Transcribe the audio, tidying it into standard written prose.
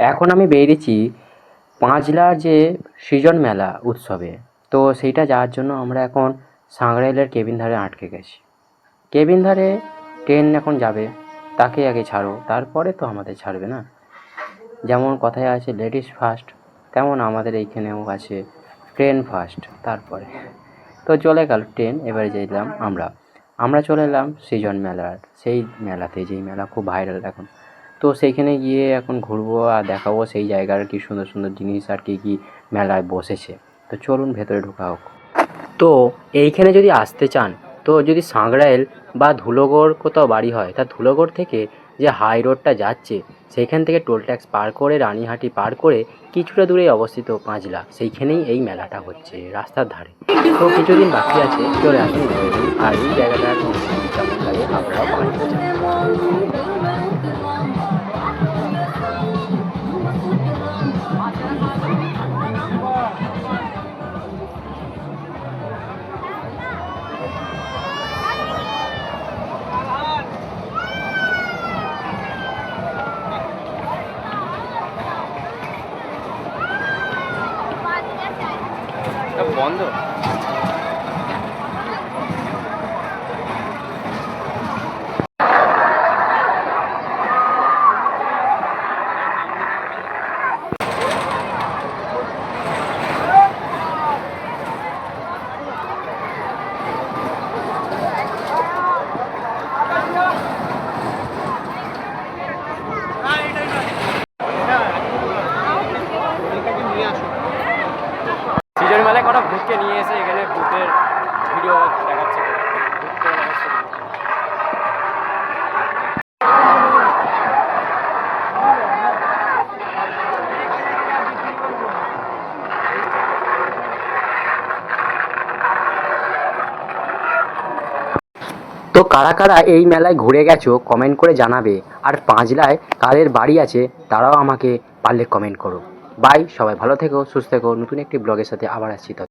এখন আমি বেরিয়েছি পাঁচলার যে সৃজন মেলা উৎসবে। তো সেইটা যাওয়ার জন্য আমরা এখন সাংগ্রাইলের কেবিন ধারে আটকে গেছি। কেবিন ধারে ট্রেন এখন যাবে, তাকে আগে ছাড়ো, তারপরে তো আমাদের ছাড়বে না। যেমন কথায় আছে লেডিস ফার্স্ট, তেমন আমাদের এইখানেও আছে ট্রেন ফার্স্ট। তারপরে তো চলে গেল ট্রেন, এবারে যেলাম আমরা চলে এলাম সৃজন মেলার সেই মেলাতে, যেই মেলা খুব ভাইরাল এখন। তো সেইখানে গিয়ে এখন ঘুরবো আর দেখাবো সেই জায়গার কি সুন্দর সুন্দর জিনিস আর কি কি মেলায় বসেছে। তো চলুন ভেতরে ঢোকা হোক। তো এইখানে যদি আসতে চান, তো যদি সাঁকরাইল বা ধুলোগড় কোথাও বাড়ি হয়, তা ধুলোগড় থেকে যে হাই রোডটা যাচ্ছে সেইখান থেকে টোল ট্যাক্স পার করে রানীহাটি পার করে কিছুটা দূরেই অবস্থিত পাঁচলা, সেইখানেই এই মেলাটা হচ্ছে রাস্তার ধারে। তো কিছুদিন বাকি আছে, চলে আসুন ঘুরে নিন। আর এই জায়গাটার কেমন লাগে আপনারাও কমেন্ট করতে বন্ধ। সৃজন মেলায় কটা ভূতকে নিয়ে এসে এখানে ভূতের ভিডিও দেখাচ্ছে। তো কারা কারা এই মেলায় ঘুরে গেছো কমেন্ট করে জানাবে। আর পাঁচলায় কাদের বাড়ি আছে তারাও আমাকে পারলে কমেন্ট করো। বাই, সবাই ভালো থেকো, সুস্থ থেকো। নতুন একটি ব্লগের সাথে আবার আসছি।